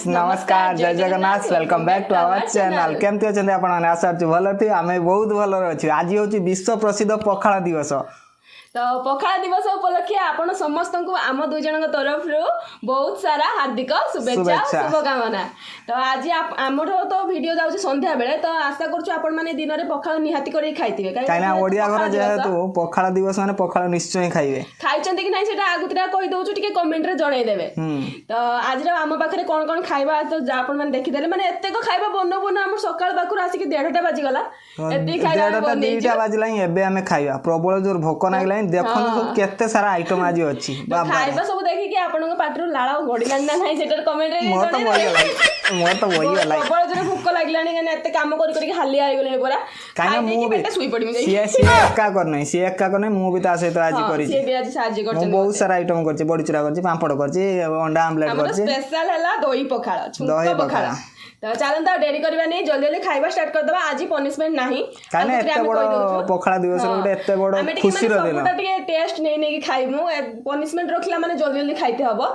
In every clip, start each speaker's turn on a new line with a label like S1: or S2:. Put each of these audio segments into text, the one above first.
S1: नमस्कार जय Jagannath welcome back to our channel केमती अच्छा आपण आशा भल थी आम बहुत भल अच्छे आज हूँ विश्व प्रसिद्ध पखाला दिवस
S2: तो पखाला दिवस उपलक्षे आपण समस्त को आम दुई जन तरफ बहुत सारा हार्दिक शुभेच्छा शुभकामना। तो आज आमर तो वीडियो जाऊँ संध्या बेले तो आशा करूँ आपण मैंने दिन में पखाला निहाती कर खाइए
S1: कहीं ओडिया घर जेहेतु पखाला दिवस माने पखाला निश्चय खाइबे खाई
S2: कि ना से आगुतरा कही दउछु टिके कमेंट रे जणाई देबे। तो आज आम पाखरे कोन कोन खाइबा तो आपण माने देखि देले माने एते को खाइबा बनो बनो हम सकाळ पाखर आसी कि 1:30 बाजी गला एते खाइबा 2:30 बाजिला
S1: एबे हमें खाइबा प्रबल जोर भोक लागला देखो सब केते सारा आइटम आज अछि बाबा
S2: खाइबा सब देखि कि आपण पाटरो लाळा गडिला ना नाही सेटर कमेंट रे
S1: मोर तो वही गला
S2: प्रबल जोर भोक लागलानी गने एते काम करी हाली आइ गले परा
S1: काना मु भी सुई पड़ी सी एका करनै मु भी ता सहित आज करी
S2: से भी आज साहाଯ୍य करछन
S1: बहुत सारा आइटम करछि बड़ी चूरा करछि पापड़ करछि अंडा आमलेट करछि
S2: स्पेशल हला दही पखाला
S1: दही पखाला
S2: तो चलन तो डेरी करबा नहीं जल्दी जल्दी खाइबा स्टार्ट कर दबा आज पनिशमेंट नाही
S1: काने एते बड़ पखाला दिवस रे एते बड़ खुशी रो देला
S2: टिके टेस्ट नहीं खाइमु पनिशमेंट रखला माने जल्दी जल्दी खाइते हबो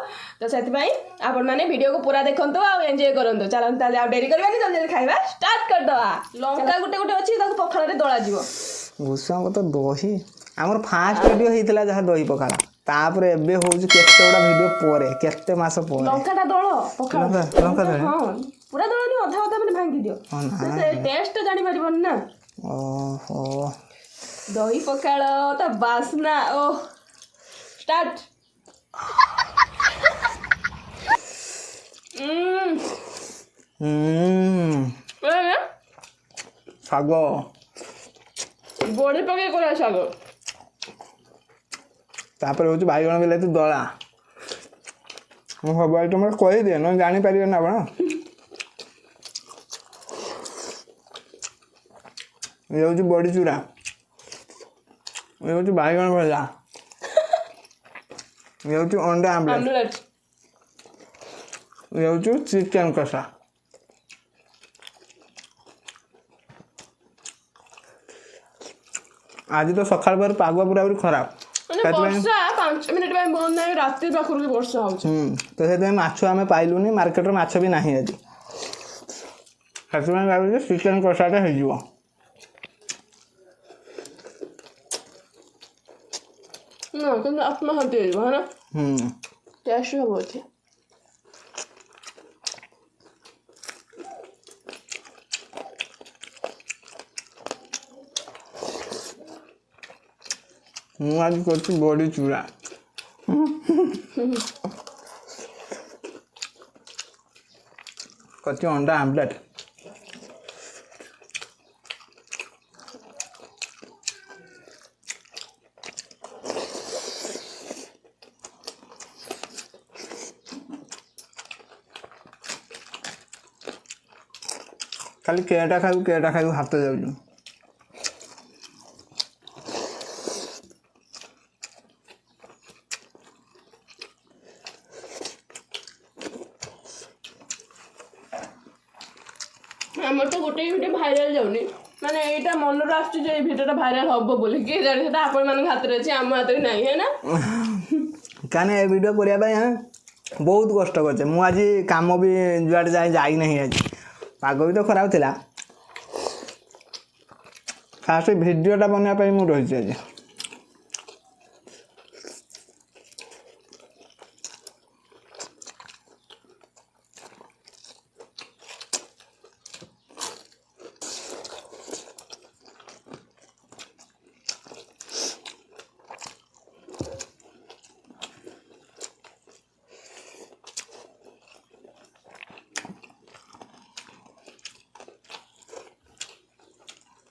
S2: तो सेति भाई आपण माने वीडियो को पूरा देखंतो आ एन्जॉय करंतो चलन ताले आ डेरी करबा नहीं जल्दी जल्दी खाइबा स्टार्ट कर दबा लंका गुटे गुटे अछि ताको पखाला रे दळा जीवो
S1: भूसा को तो दही हमर फास्ट वीडियो हेतिला जहा दही पखाला तापर एबे होउछ केते बडा वीडियो पोरे केते मास पोरे
S2: लंकाटा दळ पखाला
S1: लंका दळ
S2: हां पूरा दळनी अधा अधा माने भांगी दियो से टेस्ट जानि परिबन ना
S1: ओहो
S2: दही पखाला ता बासना ओ स्टार्ट
S1: सागो
S2: बड़ी पके कोला सागो
S1: तापर होउछ बाइगण बिलाती दळा मो सब आइटम कहि दे न जानि परिबे ना आपण ये होउछ बड़ी चूरा ये होउछ बाइगण भजा ये होउछ अंडा आमलेट ये होउछ चिकन कषा आज तो सकाळ पर पाग पूरा खराब
S2: वर्षा 5 मिनिट में बंद नहीं रात्रि पाखर वर्षा होउछ
S1: तो से माछ आम पाइलुनी मार्केट रे माछ भी नाही आज ସେଥିପାଇଁ ଭାବିଲି ଚିକେନ କଷାଟା ହେଇଯିବ
S2: ନା କିନ୍ତୁ ଆତ୍ମା ହାନ୍ତି ହେଇଯିବ ହେଲା ଟେଷ୍ଟ ହବ ଏଠି
S1: ମୁଁ ଆଜି କରୁଛି ବଡ଼ି ଚୂରା करती अंडा आमलेट खाली केटा खाइबू हाथ जाऊँ
S2: हमर तो गोटे वीडियो भाइराल जाउनी माने एटा मन रो आछी जे वीडियोटा भाइराल हबो बोली के जानि सेटा आपण मान हाथ रे अछि आम हाथ रे नाही है ना
S1: काने ए वीडियो करिया भाई हां बहुत कष्ट करछे मु आज काम भी जुआड जाई नहीं आज पाग भी तो खराब थिला खास वीडियोटा बनिया पई मु रहि आज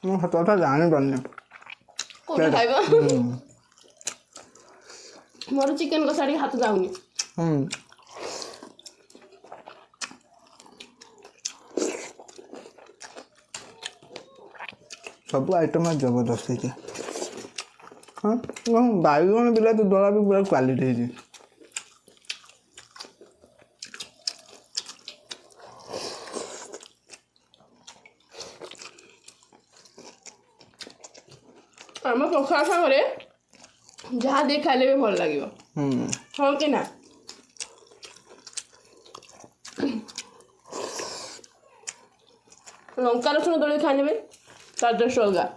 S1: ମୁଁ ହତଟା ଜାଣି ପାରୁନି
S2: କୋଉଟା ଖାଇବ ମୋର ଚିକେନ କଷାଡ଼ି ହାତ ଯାଉନି
S1: ସବୁ ଆଇଟମ ଜବରଦସ୍ତ ହେଇଛି ହଁ ବାଇଗଣ ବିଲାତି ଦଳା ବି ପୁରା କ୍ୱାଲିଟି ହେଇଛି
S2: आम पखाला सागरे जहाँ दे खाइले भी भल लगे हाँ कि ना ଲଙ୍କା ରସୁଣ ଦଳିକି ଖାଇନେବେ ତା ଟେଷ୍ଟ ଅଲଗା।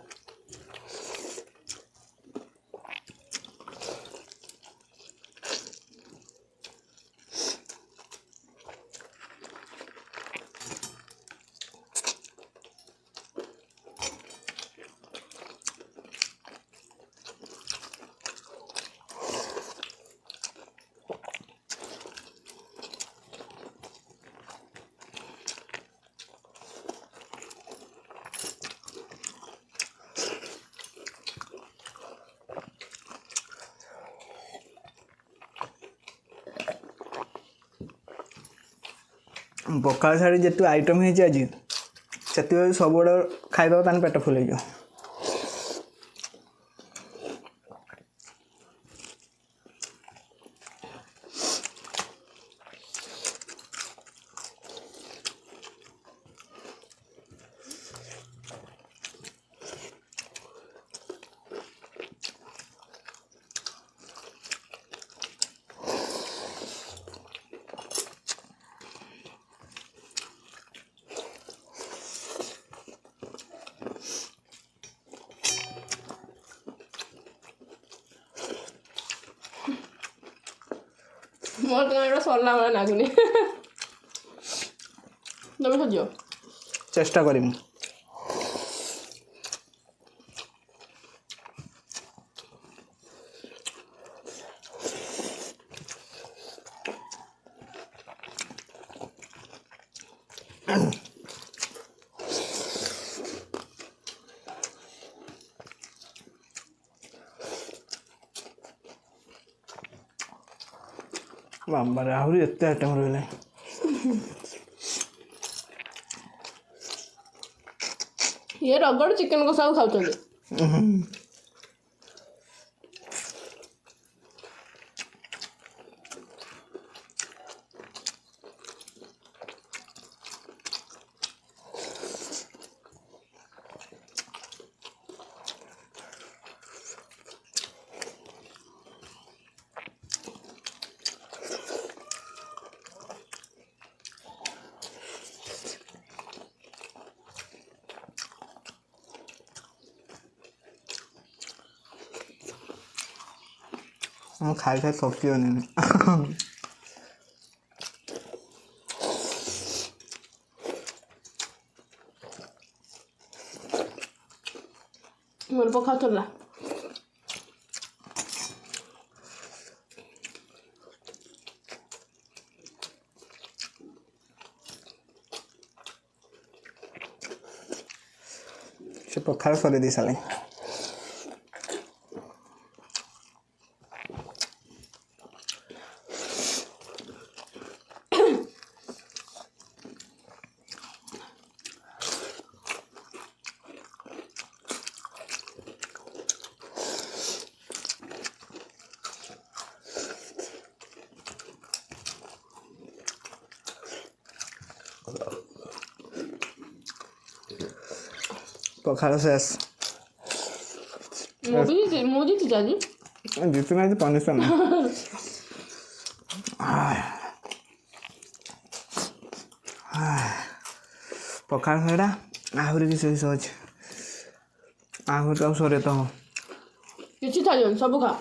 S1: ପଖାଳ ଶାଢ଼ୀ ଯେତେ ଆଇଟମ୍ ହେଇଛି ଆଜି ସେତିକି ସବୁଆଡ଼େ ଖାଇଦେବ ତାହେଲେ ପେଟ ଫୁଲ୍ ହେଇଯିବ।
S2: ମୋର ତ ଏଇଟା ସରିଲା ଭଳିଆ ଲାଗୁନି। ତମେ ଖୋଜିବ
S1: ଚେଷ୍ଟା କରିବି। ବାବାରେ ଆହୁରି ଏତେ ଆଇଟମ୍ ରହିଲା।
S2: ଇଏ ରଗଡ଼ ଚିକେନ କଷାକୁ ଖାଉଛନ୍ତି।
S1: ମୁଁ ଖାଇ ଖାଇ ଥକିବନି।
S2: ମୋର ପଖାଳ ଥିଲା।
S1: ସେ ପଖାଳ ସରେଇ ଦେଇ ସାରିଲାଣି। ପଖାଳ ଶେଷ।
S2: ମୁଁ ଜିତିଛି ଆଜି।
S1: ଜିତୁ ନାହିଁ ପନିଶମେଣ୍ଟ। ପଖାଳ ଖାଇଟା ଆହୁରି କିସ କିସ ଅଛି। ଆହୁରି ଆଉ ସରେ ତ
S2: କିଛି ଛାଡ଼ିବନି, ସବୁ ଖା।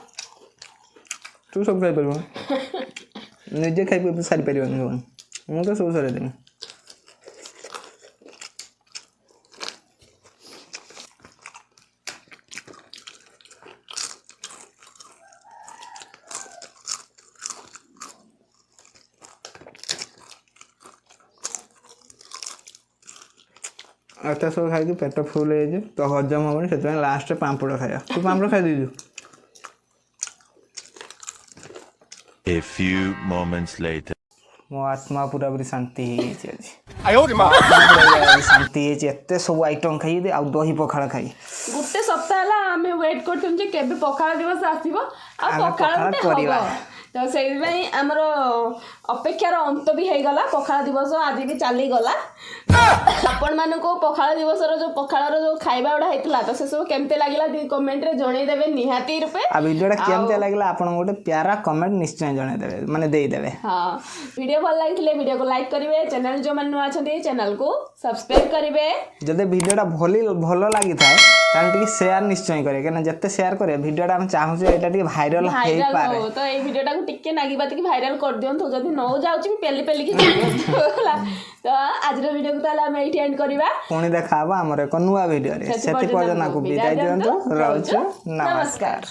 S1: ତୁ ସବୁ ଖାଇପାରିବୁ। ନିଜେ ଖାଇ ସାରିପାରିବନି ସବୁ। ମୁଁ ତ ସବୁ ସରେଇଦେବି। ଏତେ ସବୁ ଖାଇକି ପେଟ ଫୁଲ୍ ହେଇଯାଇଛି ତ ହଜମ ହେବନି, ସେଥିପାଇଁ ଲାଷ୍ଟରେ ପାମ୍ପଡ଼ ଖାଇବା। ତୁ ପାମ୍ପଡ଼ ଖାଇଦେଇଛୁ।
S3: A few moments later.
S1: ମୋ ଆତ୍ମା ପୁରାପୁରି ଶାନ୍ତି ହେଇଯାଇଛି ଆଜି। ଶାନ୍ତି ହେଇଛି ଏତେ ସବୁ ଆଇଟମ୍ ଖାଇ ଆଉ ଦହି ପଖାଳ ଖାଇ।
S2: ଗୋଟେ ସପ୍ତାହ ହେଲା ଆମେ ୱେଟ୍ କରୁଥିଲୁ ଯେ କେବେ ପଖାଳ ଦିବସ ଆସିବ ଆଉ
S1: ଆମେ
S2: ପଖାଳ ଗୋଟେ
S1: କରିବା।
S2: ହବ। ତ ସେଇଥିପାଇଁ ଆମର ଅପେକ୍ଷାର ଅନ୍ତ ବି ହେଇଗଲା। ପଖାଳ ଦିବସ ଆଜି ବି ଚାଲିଗଲା। आपण मानको पखाळ दिवसर जो पखाळर जो खाଇବା गुड़ा होता तो से सब केमते लागला कमेंट रे जणै देबे निहाती रूपे
S1: आ वीडियोटा केमते लागला आपण गोटे प्यारा कमेंट निश्चय जणै देबे माने देई देबे।
S2: हां वीडियो भल लागिले वीडियो को लाइक करिवे चैनल जो मन अछंती चैनल को सब्सक्राइब करिवे
S1: जदे वीडियोटा भलो लागि थाए तान टिके शेयर निश्चय करे केना जत्ते शेयर करे वीडियोटा हम चाहू जे एटा टिके वायरल हेई पारे
S2: तो ए वीडियोटा को टिके नागी बात की वायरल कर दियंतु जदी न जाउची पेली पेली की होला तो आज रो वीडियो को ताला हम एठी एंड करबा पुणी
S1: देखाबा हमर एक नुवा वीडियो रे सेति पर्यंत को विदाय दियंतु रहउछु नमस्कार।